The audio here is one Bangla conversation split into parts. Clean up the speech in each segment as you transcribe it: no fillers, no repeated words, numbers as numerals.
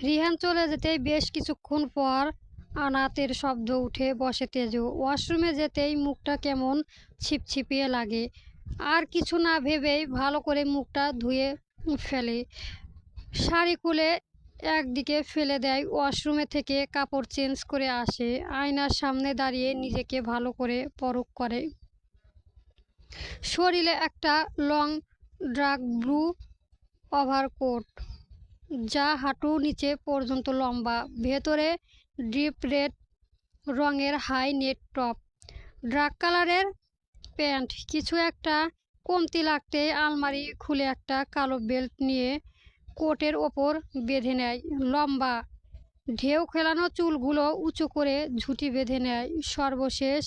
রিহান চলে যেতেই বেশ কিছুক্ষণ পর আনাতের শব্দ উঠে বসে তেজু। ওয়াশরুমে যেতেই মুখটা কেমন ছিপছিপিয়ে লাগে। আর কিছু না ভেবেই ভালো করে মুখটা ধুয়ে ফেলে। শাড়ি খুলে একদিকে ফেলে দেয়। ওয়াশরুমে থেকে কাপড় চেঞ্জ করে আসে। আয়নার সামনে দাঁড়িয়ে নিজেকে ভালো করে পরখ করে। শরীরে একটা লং ডার্ক ব্লু ওভারকোট, যা হাঁটুর নিচে পর্যন্ত লম্বা। ভেতরে ডিপ রেড রঙের হাই নেট টপ, ডার্ক কালারের প্যান্ট। কিছু একটা কমতি লাগতেই আলমারি খুলে একটা কালো বেল্ট নিয়ে কোটের ওপর বেঁধে নেয়। লম্বা ঢেউ খেলানো চুলগুলো উঁচু করে ঝুঁটি বেঁধে নেয়। সর্বশেষ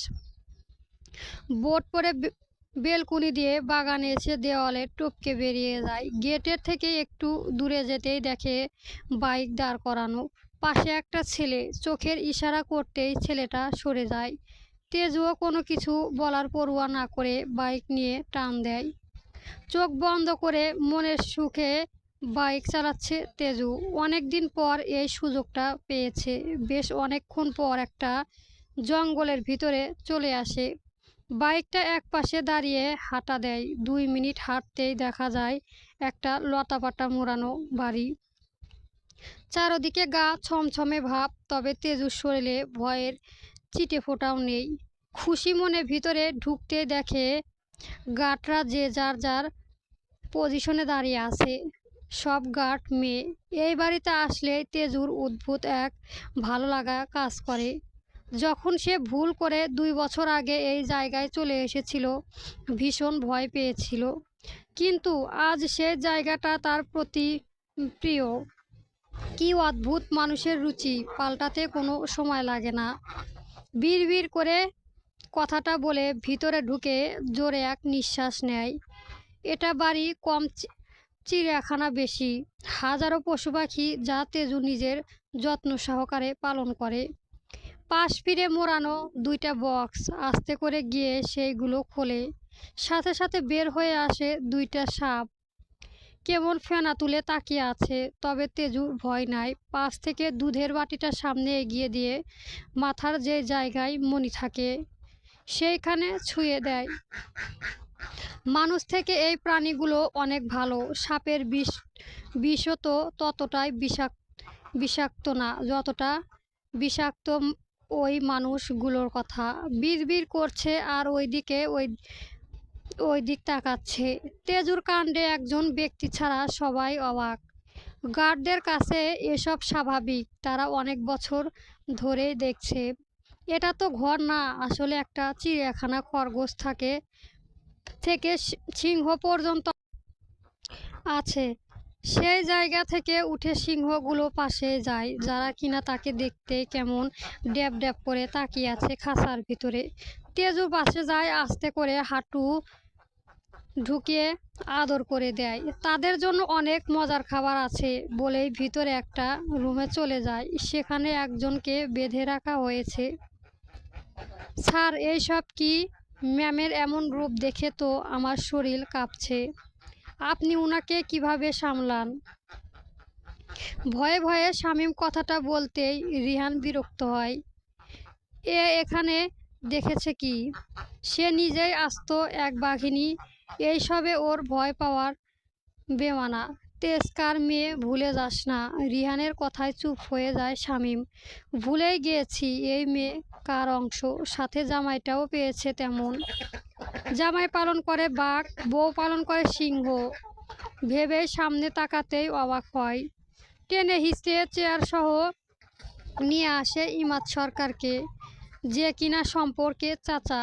বোট পরে বেলকুনি দিয়ে বাগানে এসে দেওয়ালে টপকে বেরিয়ে যায়। গেটের থেকে একটু দূরে যেতেই দেখে বাইক দাঁড় করানো, পাশে একটা ছেলে। চোখের ইশারা করতেই ছেলেটা সরে যায়। তেজুও কোনো কিছু বলার পরোয়া না করে বাইক নিয়ে টান দেয়। চোখ বন্ধ করে মনের সুখে বাইক চালাচ্ছে তেজু। অনেক দিন পর এই সুযোগটা পেয়েছে। বেশ অনেকক্ষণ পর একটা জঙ্গলের ভিতরে চলে আসে। বাইকটা এক পাশে দাঁড়িয়ে হাঁটা দেয়। 2 মিনিট হাঁটতেই দেখা যায় একটা লতাপাতা মোড়ানো বাড়ি। চারদিকে গা ছমছমে ভাব, তবে তেজুর শরীরে ভয়ের চিটে ফোঁটাও নেই। খুশি মনে ভিতরে ঢুকতে দেখে গার্ডরা যে যার যার পজিশনে দাঁড়িয়ে আছে। সব গার্ড মেয়ে। এই বাড়িতে আসলে তেজুর অদ্ভুত এক ভালো লাগা কাজ করে। যখন সে ভুল করে 2 বছর আগে এই জায়গায় চলে এসেছিল, ভীষণ ভয় পেয়েছিল। কিন্তু আজ সে জায়গাটা তার প্রতি প্রিয়। কি অদ্ভুত মানুষের রুচি, পাল্টাতে কোনো সময় লাগে না। বিড়বিড় করে কথাটা বলে ভিতরে ঢুকে জোরে এক নিঃশ্বাস নেয়। এটা বাড়ি কম, চিড়িয়াখানা বেশি। হাজারো পশু পাখি যা তেজু নিজের যত্ন সহকারে পালন করে। পাশ ফিরে মোড়ানো 2টা বক্স। আস্তে করে গিয়ে সেইগুলো খোলে। সাথে সাথে বের হয়ে আসে 2টা সাপ। কেমন ফেনা তুলে তাকিয়ে আছে। তবে তেজুর ভয় নাই। পাশ থেকে দুধের বাটিটা সামনে এগিয়ে দিয়ে মাথার যে জায়গায় মণি থাকে সেইখানে ছুঁয়ে দেয়। মানুষ থেকে এই প্রাণীগুলো অনেক ভালো। সাপের বিষও তো ততটাই বিষাক্ত না যতটা বিষাক্ত ওই মানুষগুলোর কথা। বিড়বিড় করছে আর ওই দিক তাকাচ্ছে। তেজুর কাণ্ডে একজন ব্যক্তি ছাড়া সবাই অবাক। গার্ডদের কাছে এসব স্বাভাবিক, তারা অনেক বছর ধরেই দেখছে। এটা তো ঘর না, আসলে একটা চিড়িয়াখানা। খরগোশ থেকে সিংহ পর্যন্ত আছে। সেই জায়গা থেকে উঠে সিংহগুলো পাশে যায়, যারা কিনা তাকে দেখতে কেমন ড্যাব ড্যাব করে তাকিয়ে আছে খাঁচার ভিতরে। তেজুর পাশে যায়, আস্তে করে হাঁটু ঢুকিয়ে আদর করে দেয়। তাদের জন্য অনেক মজার খাবার আছে বলেই ভিতরে একটা রুমে চলে যায়। সেখানে একজনকে বেঁধে রাখা হয়েছে। স্যার, এইসব কি? ম্যামের এমন রূপ দেখে তো আমার শরীর কাঁপছে। আপনি উনাকে কিভাবে সামলান? ভয়ে ভয়ে শামীম কথাটা বলতেই রিহান বিরক্ত হয়। এখানে দেখেছে কি? সে নিজেই আস্ত এক বাঘিনী। এইসবে ওর ভয় পাওয়ার বেমানা। তেজকার মেয়ে, ভুলে যাস না। রিহানের কথায় চুপ হয়ে যায় শামীম। ভুলেই গিয়েছি, এই মেয়ে কার অংশ। সাথে জামাইটাও পেয়েছে তেমন। জামাই পালন করে বাঘ, বউ পালন করে সিংহ। ভেবে সামনে তাকাতেই অবাক হয়। টেনে হিঁচড়ে চেয়ার সহ নিয়ে আসে ইমাদ সরকারকে, যে কিনা সম্পর্কে চাচা।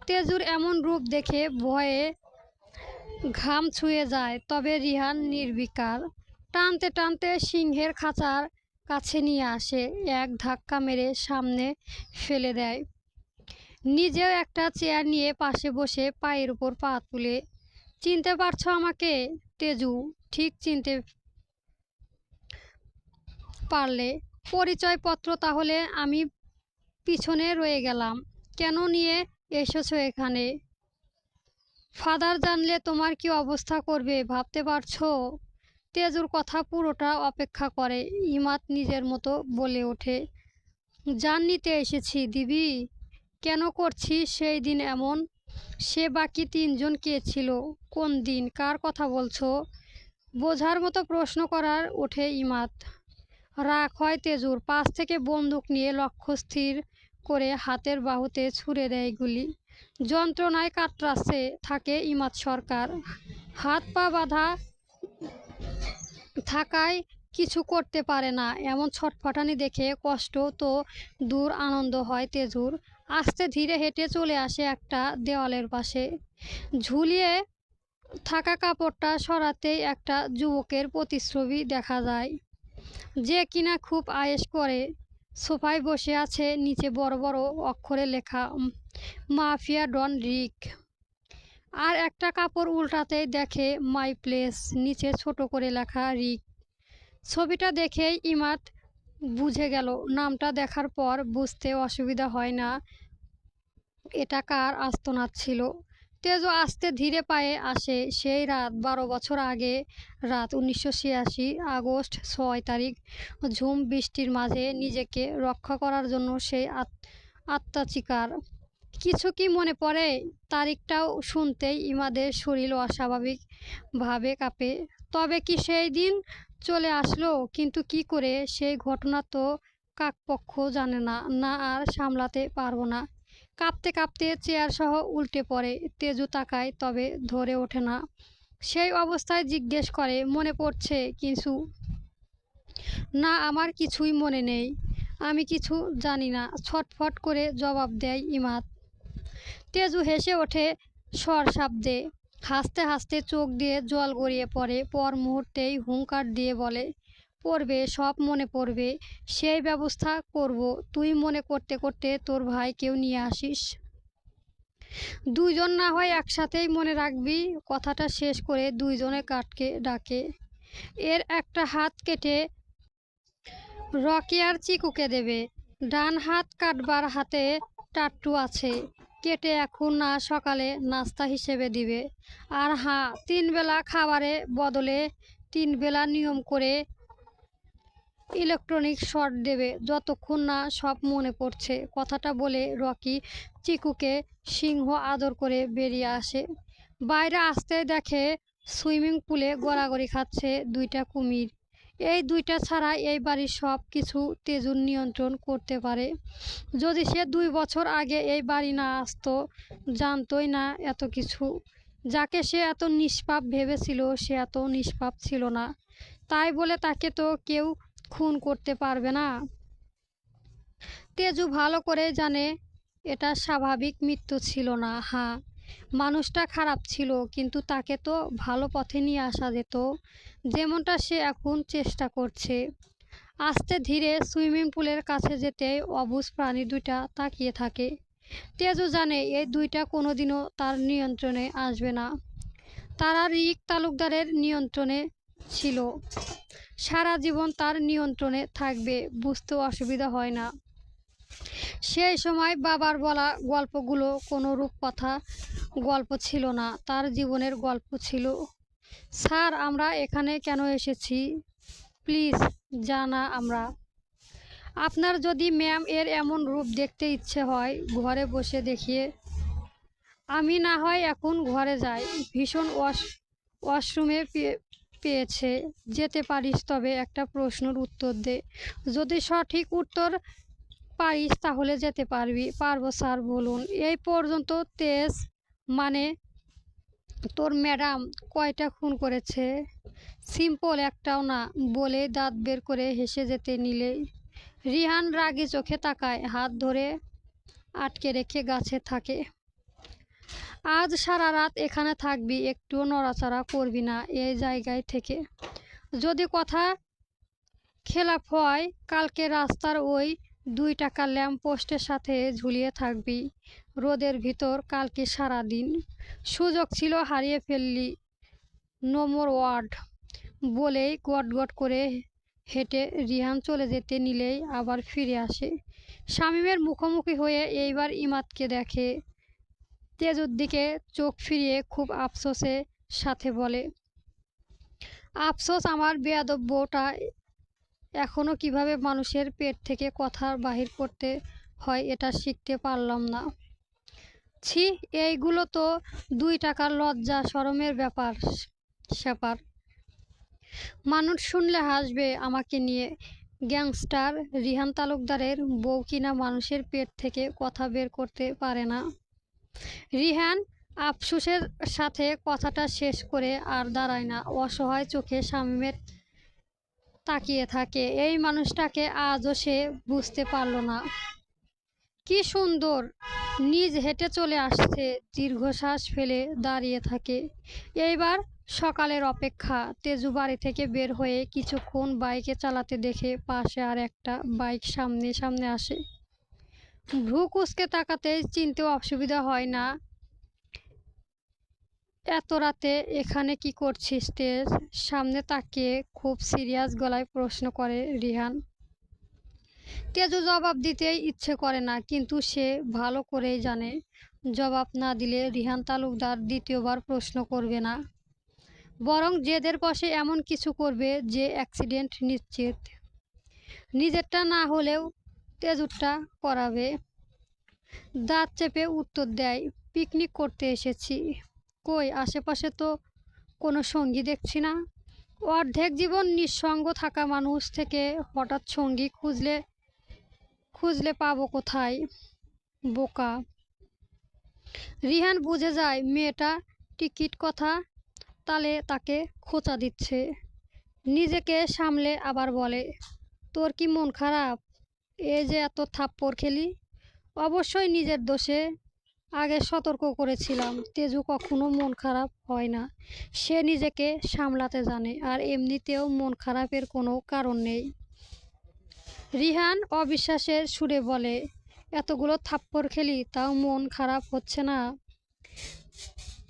তেজুর এমন রূপ দেখে ভয়ে ঘাম ছুঁয়ে যায়, তবে রিহান নির্বিকার। টানতে টানতে সিংহের খাঁচার কাছে নিয়ে আসে, এক ধাক্কা মেরে সামনে ফেলে দেয়। নিজেও একটা চেয়ার নিয়ে পাশে বসে পায়ের উপর পা তুলে। চিনতে পারছো আমাকে? তেজু, ঠিক চিনতে পারলে। পরিচয়পত্র তাহলে? আমি পিছনে রয়ে গেলাম। কেন নিয়ে এসেছো এখানে? ফাদার জানলে তোমার কি অবস্থা করবে ভাবতে পারছো? তেজুর কথা পুরোটা অপেক্ষা করে। ইমাদ নিজের মতো বলে ওঠে, জান নিতে এসেছি দিবি। কেন করছিস সেই দিন এমন? সে বাকি তিনজন কে ছিল? কোন দিন? কার কথা বলছো? বোঝার মতো প্রশ্ন করার ওঠে ইমাদ। রাগ হয় তেজুর। পাশ থেকে বন্দুক নিয়ে লক্ষ্য স্থির করে হাতের বাহুতে ছুড়ে দেয় গুলি। যন্ত্রণায় কাতরাচ্ছে থাকে ইমাদ সরকার। হাত পা বাঁধা থাকায় কিছু করতে পারে না। এমন ছটফটানি দেখে কষ্ট তো দূর, আনন্দ হয় তেজুর। আস্তে ধীরে হেঁটে চলে আসে একটা দেওয়ালের পাশে। ঝুলিয়ে থাকা কাপড়টা সরাতেই একটা যুবকের প্রতিচ্ছবি দেখা যায়, যে কিনা খুব আয়েশ করে। সোফায় বসে আছে, নিচে বড় বড় অক্ষরে লেখা মাফিয়া ডন রিক। আর একটা কাপড় উল্টাতেই দেখে মাই প্লেস, নিচে ছোট করে লেখা রিক। ছবিটা দেখেই ইমাদ বুঝে গেল। নামটা দেখার পর বুঝতে অসুবিধা হয় না এটা কার আস্তানা ছিল। তেজু আস্তে ধীরে পায়ে আসে। সেই রাত 12 বছর আগে, রাত 1986 আগস্ট 6 তারিখ। ঝুম বৃষ্টির মাঝে নিজেকে রক্ষা করার জন্য সেই আত্মচিৎকার। কিছু কি মনে পড়ে? তারিখটাও শুনতেই ইমাদের শরীর অস্বাভাবিকভাবে কাঁপে। তবে কি সেই দিন চলে আসলো? কিন্তু কি করে? সেই ঘটনা তো কাকপক্ষ জানে না। না আর সামলাতে পারবো না। কাঁপতে কাঁপতে চেয়ার সহ উল্টে পড়ে। তেজু তাকায়, তবে ধরে ওঠে না। সেই অবস্থায় জিজ্ঞেস করে, মনে পড়ছে কিছু? না, আমার কিছুই মনে নেই। আমি কিছু জানি না, ছটফট করে জবাব দেয় ইমাদ। তেজু হেসে ওঠে সশব্দে। হাসতে হাসতে চোখ দিয়ে জল গড়িয়ে পড়ে। পর মুহূর্তেই হুঙ্কার দিয়ে বলে, পড়বে, সব মনে পড়বে। সেই ব্যবস্থা করব। তুই মনে করতে করতে তোর ভাইকেও নিয়ে আসিস। দুইজন না হয় একসাথেই মনে রাখবি। কথাটা শেষ করে দুইজনে কাঠকে ডাকে। এর একটা হাত কেটে রকি আর চিকুকে দেবে। ডান হাত কাটবার হাতে টাট্টু আছে, কেটে এখন না সকালে নাস্তা হিসেবে দিবে। আর হ্যাঁ, 3 বেলা খাবারে বদলে 3 বেলা নিয়ম করে ইলেকট্রনিক শর্ট দেবে, যতক্ষণ না সব মনে পড়ছে। কথাটা বলে রকি চিকুকে সিংহ আদর করে বেরিয়ে আসে। বাইরে আসতে দেখে সুইমিং পুলে গড়াগড়ি খাচ্ছে 2টা কুমির। এই 2টা ছাড়া এই বাড়ির সব কিছু তেজুর নিয়ন্ত্রণ করতে পারে। যদি সে 2 বছর আগে এই বাড়ি না আসতো, জানতোই না এত কিছু। যাকে সে এত নিষ্পাপ ভেবেছিল, সে এত নিষ্পাপ ছিল না। তাই বলে তাকে তো কেউ খুন করতে পারবে না। তেজু ভালো করে জানে এটা স্বাভাবিক মৃত্যু ছিল না। হ্যাঁ, মানুষটা খারাপ ছিল, কিন্তু তাকে তো ভালো পথে নিয়ে আসা যেত, যেমনটা সে এখন চেষ্টা করছে। আস্তে ধীরে সুইমিং পুলের কাছে যেতেই অবুঝ প্রাণী 2টা তাকিয়ে থাকে। তেজু জানে এই 2টা কোনোদিনও তার নিয়ন্ত্রণে আসবে না। তারা রিক তালুকদারের নিয়ন্ত্রণে ছিল, সারা জীবন তার নিয়ন্ত্রণে থাকবে। বুঝতেও অসুবিধা হয় না। সেই সময় বাবার বলা গল্পগুলো কোনো রূপকথা গল্প ছিল না, তার জীবনের গল্প ছিল। স্যার, আমরা এখানে কেন এসেছি প্লিজ জানা আমরা। আপনার যদি ম্যাম এর এমন রূপ দেখতে ইচ্ছে হয়, ঘরে বসে দেখিয়ে। আমি না হয় এখন ঘরে যাই। ভীষণ ওয়াশরুমে পেয়েছে, যেতে পারিস? তবে একটা প্রশ্নের উত্তর দে। যদি সঠিক উত্তর পারিস তাহলে যেতে পারবি। পারবো স্যার। বলুন। এই পর্যন্ত তেজ মানে তোর ম্যাডাম কয়টা খুন করেছে? সিম্পল, একটাও না। বলে দাঁত বের করে হেসে যেতে নিলেই রিহান রাগী চোখে তাকায়। হাত ধরে আটকে রেখে গাছে থাকে। আজ সারা রাত এখানে থাকবি, একটুও নড়াচড়া করবি না এই জায়গায় থেকে। যদি কথা খেলাপ হয়, কালকে রাস্তার ওই 2 টাকার ল্যাম্প পোস্টের সাথে ঝুলিয়ে থাকবি রোদের ভিতর। কালকে সারা দিন সুযোগ ছিল, হারিয়ে ফেললি। No more word. বলেই গটগট করে হেঁটে রিহান চলে যেতে নিলেই আবার ফিরে আসে। শামীমের মুখোমুখি হয়ে এইবার ইমাদকে দেখে। তেজুর দিকে চোখ ফিরিয়ে খুব আফসোসের সাথে বলে, আফসোস আমার বেয়াদব বউটা এখনো কিভাবে মানুষের পেট থেকে কথা বাহির করতে হয় এটা শিখতে পারলাম না। ছি, এইগুলো তো 2 টাকার লজ্জা শরমের স্যাপার। মানুষ শুনলে হাসবে আমাকে নিয়ে। গ্যাংস্টার রিহান তালুকদারের বউ কিনা মানুষের পেট থেকে কথা বের করতে পারে না। রিহান আফসোসের সাথে কথাটা শেষ করে আর দাঁড়ায় না, অসহায় চোখে শামীমের তাকিয়ে থাকে। এই মানুষটাকে আজও সে বুঝতে পারল না। কি সুন্দর, নিজ হেঁটে চলে আসছে। দীর্ঘশ্বাস ফেলে দাঁড়িয়ে থাকে। এইবার সকালের অপেক্ষা। তেজু বাড়ি থেকে বের হয়ে কিছুক্ষণ বাইকে চালাতে দেখে পাশে আর একটা বাইক সামনে সামনে আসে। ভ্রু কুঁচকে তাকাতে চিনতেও অসুবিধা হয় না। এত রাতে এখানে কি করছিস তেজ? সামনে তাকিয়ে খুব সিরিয়াস গলায় প্রশ্ন করে রিহান। তেজু জবাব দিতেই ইচ্ছে করে না, কিন্তু সে ভালো করেই জানে জবাব না দিলে রিহান তালুকদার দ্বিতীয়বার প্রশ্ন করবে না, বরং জেদের বশে এমন কিছু করবে যে অ্যাক্সিডেন্ট নিশ্চিত। নিজেরটা না হলেও তেজুরটা করাবে। দাঁত চেপে উত্তর দেয়, পিকনিক করতে এসেছি। কই, আশেপাশে তো কোনো সঙ্গী দেখছি না। অর্ধেক জীবন নিঃসঙ্গ থাকা মানুষ থেকে হঠাৎ সঙ্গী খুঁজলে পাবো কোথায়? বোকা। রিহান বুঝে যায় মেয়েটা টিকিট কথা তালে তাকে খোঁচা দিচ্ছে। নিজেকে সামলে আবার বলে, তোর কি মন খারাপ? এই যে এত থাপ্পড় খেলি। অবশ্যই নিজের দোষে। আগে সতর্ক করেছিলাম, তেজু কখনো মন খারাপ হয় না। সে নিজেকে সামলাতে জানে, আর এমনিতেও মন খারাপের কোনো কারণ নেই। রিহান অবিশ্বাসের সুরে বলে, এতগুলো থাপ্পড় খেলি তাও মন খারাপ হচ্ছে না?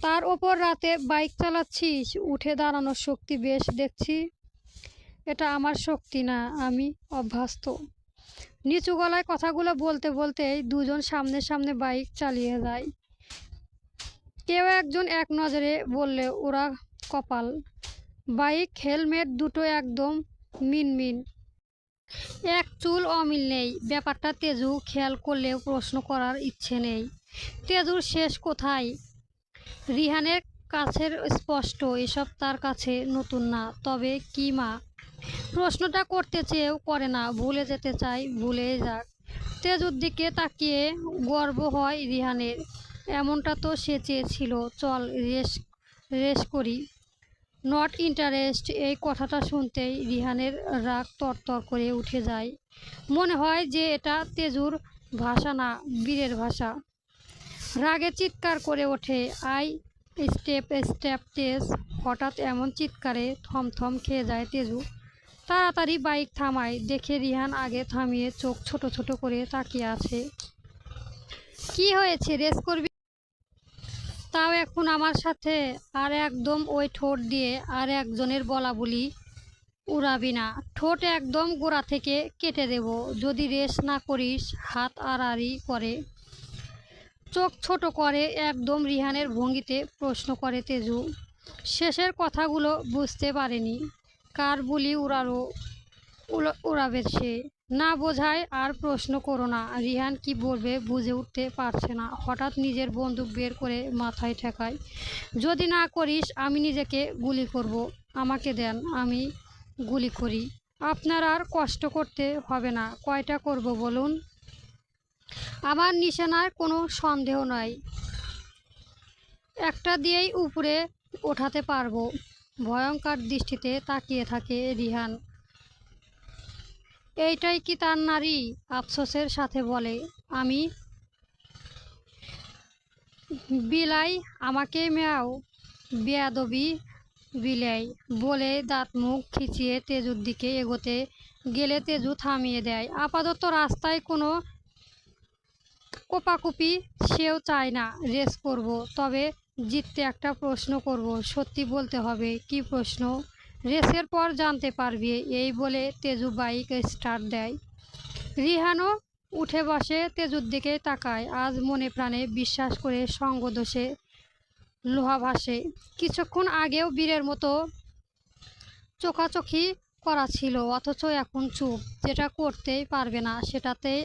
তার ওপর রাতে বাইক চালাচ্ছিস, উঠে দাঁড়ানোর শক্তি বেশ দেখছি। এটা আমার শক্তি না, আমি অভ্যস্ত। নিচু গলায় কথাগুলো বলতে বলতেই দুজন সামনে সামনে বাইক চালিয়ে যায়। কেউ একজন এক নজরে বললে, ওরা কপাল। বাইক হেলমেট দুটো একদম মিনমিন, এক চুল অমিল নেই। ব্যাপারটা তেজু খেয়াল করলেও প্রশ্ন করার ইচ্ছে নেই। তেজুর শেষ কোথায় রিহানের কাছের স্পষ্ট, এসব তার কাছে নতুন না। তবে কি মা? প্রশ্নটা করতে চেয়েও করে না, ভুলে যেতে চায়, ভুলে যাক। তেজুর দিকে তাকিয়ে গর্ব হয় রিহানের। এমনটা তো সে চেয়েছিল। চল রেস করি। Not interest. এই কথাটা শুনতেই রিহানের রাগ তরতর করে উঠে যায়। মনে হয় যে এটা তেজুর ভাষা না, বীরের ভাষা। রাগে চিৎকার করে ওঠে, আই স্টেপ তেজ। হঠাৎ এমন চিৎকারে থমথম খেয়ে যায় তেজু। তাড়াতাড়ি বাইক থামায়, দেখে রিহান আগে থামিয়ে চোখ ছোট ছোট করে তাকিয়ে আছে। কি হয়েছে, রেস করবি? তাও এখন আমার সাথে? আর একদম ওই ঠোঁট দিয়ে আর একজনের বলা বলি উড়াবি না। ঠোঁট একদম গোড়া থেকে কেটে দেব যদি রেস না করিস। হাত আড়াআড়ি করে, চোখ ছোট করে একদম রিহানের ভঙ্গিতে প্রশ্ন করে তেজু। শেষের কথাগুলো বুঝতে পারেনি। কার বুলি উড়াবে সে? না বোঝায় আর প্রশ্ন করো না। রিহান কি বলবে বুঝে উঠতে পারছে না। হঠাৎ নিজের বন্দুক বের করে মাথায় ঠেকায়। যদি না করিস আমি নিজেকে গুলি করব। আমাকে দেন, আমি গুলি করি। আপনার আর কষ্ট করতে হবে না। কয়টা করব বলুন? আমার নিশানার কোনো সন্দেহ নাই, একটা দিয়েই উপরে ওঠাতে পারবো। ভয়ঙ্কর দৃষ্টিতে তাকিয়ে থাকে রিহান। এইটাই কি তার নারী? আফসোসের সাথে বলে, আমি বিলাই, আমাকে মেয়াও। বেয়াদবি বিলাই। বলে দাঁত মুখ খিচিয়ে তেজুর দিকে এগোতে গেলে তেজু থামিয়ে দেয়। আপাতত রাস্তায় কোনো কোপাকুপি সেও চায় না। রেস করব, তবে জিততে একটা প্রশ্ন করব। সত্যি বলতে হবে। কি প্রশ্ন? রেসের পর জানতে পারবি। এই বলে তেজু বাইক স্টার্ট দেয়। রিহানও উঠে বসে, তেজুর দিকে তাকায়। আজ মনে প্রাণে বিশ্বাস করে সঙ্গদোষে লোহা ভাসে। কিছুক্ষণ আগেও বীরের মতো চোখাচোখি করা ছিল, অথচ এখন চুপ। যেটা করতেই পারবে না সেটাতেই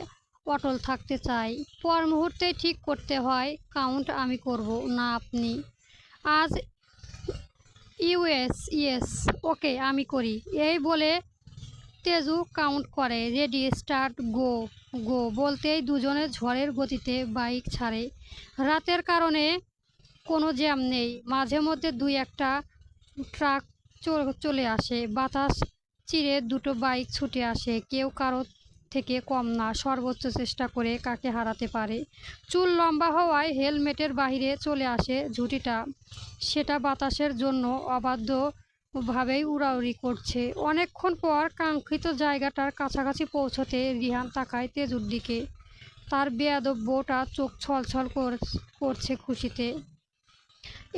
অটল থাকতে চাই। পর মুহূর্তেই ঠিক করতে হয়, কাউন্ট আমি করব না আপনি। আজ ইউএস ইয়েস, ওকে আমি করি। এই বলে তেজু কাউন্ট করে। Ready start go. গো বলতেই দুজনে ঝড়ের গতিতে বাইক ছাড়ে। রাতের কারণে কোনো জ্যাম নেই, মাঝে মধ্যে দুই একটা ট্রাক চলে আসে। বাতাস চিরে দুটো বাইক ছুটে আসে। কেউ কারো থেকে কম না, সর্বোচ্চ চেষ্টা করে কাকে হারাতে পারে। চুল লম্বা হওয়ায় হেলমেটের বাইরে চলে আসে ঝুঁটিটা, সেটা বাতাসের জন্য অবাধ্যভাবেই উড়াউড়ি করছে। অনেকক্ষণ পর কাঙ্ক্ষিত জায়গাটার কাছাকাছি পৌঁছতে রিহান তাকায় তেজুর দিকে। তার বেয়াদব বউটা চোখ ছলছল করছে খুশিতে।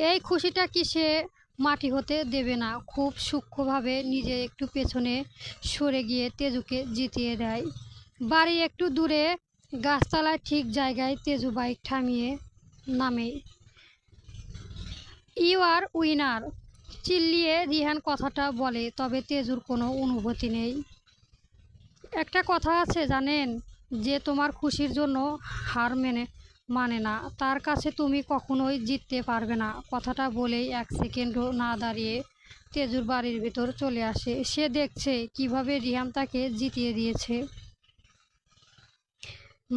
এই খুশিটা কি সে মাটি হতে দেবে না। খুব সূক্ষ্মভাবে নিজে একটু পেছনে সরে গিয়ে তেজুকে জিতিয়ে দেয়। বাড়ি একটু দূরে গাছতলায় ঠিক জায়গায় তেজু বাইক থামিয়ে নামে। ইউ আর উইনার চিল্লিয়ে রিহান কথাটা বলে, তবে তেজুর কোনো অনুভূতি নেই। একটা কথা আছে জানেন, যে তোমার খুশির জন্য হার মানে না, তার কাছে তুমি কখনোই জিততে পারবে না। কথাটা বলেই এক সেকেন্ডও না দাঁড়িয়ে তেজুর বাড়ির ভেতর চলে আসে। সে দেখছে কিভাবে রিহান তাকে জিতিয়ে দিয়েছে।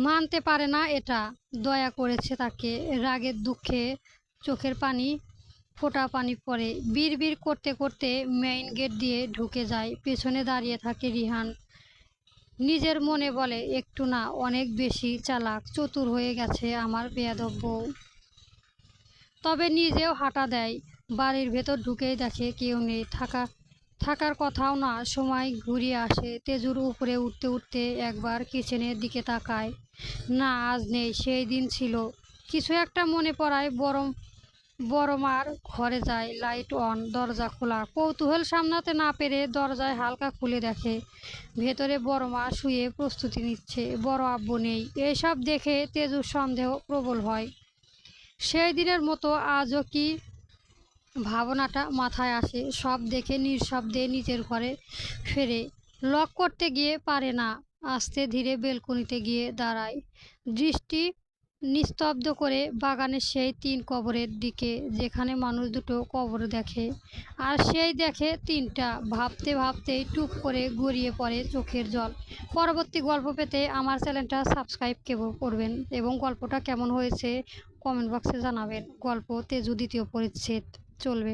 মানতে পারে না এটা। দয়া করেছে তাকে। রাগের দুঃখে চোখের ফোঁটা পানি পড়ে। বিড়বিড় করতে করতে মেইন গেট দিয়ে ঢুকে যায়। পেছনে দাঁড়িয়ে থাকে রিহান। নিজের মনে বলে, একটু না, অনেক বেশি চালাক চতুর হয়ে গেছে আমার বেয়াদব বউ। তবে নিজেও হাঁটা দেয়। বাড়ির ভেতর ঢুকেই দেখে কেউ নেই। থাকার কথাও না। সময় ঘুরিয়ে আসে। তেজুর উপরে উঠতে উঠতে একবার কিচেনের দিকে তাকায়। না, আজ নেই, সেই দিন ছিল। কিছু একটা মনে পড়ায় বড় মার ঘরে যায়। লাইট অন, দরজা খোলা। কৌতূহল সামলাতে না পেরে দরজায় হালকা খুলে দেখে ভেতরে বড় মা শুয়ে প্রস্তুতি নিচ্ছে। বড় আব্বু নেই। এইসব দেখে তেজুর সন্দেহ প্রবল হয়। সেই দিনের মতো আজও কি ভাবনাটা মাথায় আসে। সব দেখে নিঃশব্দে নিজের ঘরে ফেরে। লক করতে গিয়ে পারে না। আস্তে ধীরে বেলকনিতে গিয়ে দাঁড়ায়। দৃষ্টি নিস্তব্ধ করে বাগানের সেই 3 কবরের দিকে, যেখানে মানুষ দুটো কবর দেখে। আর সেই দেখে 3টা। ভাবতে ভাবতেই টুপ করে গড়িয়ে পড়ে চোখের জল। পরবর্তী গল্প পেতে আমার চ্যানেলটা সাবস্ক্রাইব করবেন এবং গল্পটা কেমন হয়েছে কমেন্ট বক্সে জানাবেন। গল্প তেজু দ্বিতীয় পরিচ্ছেদ চলবে।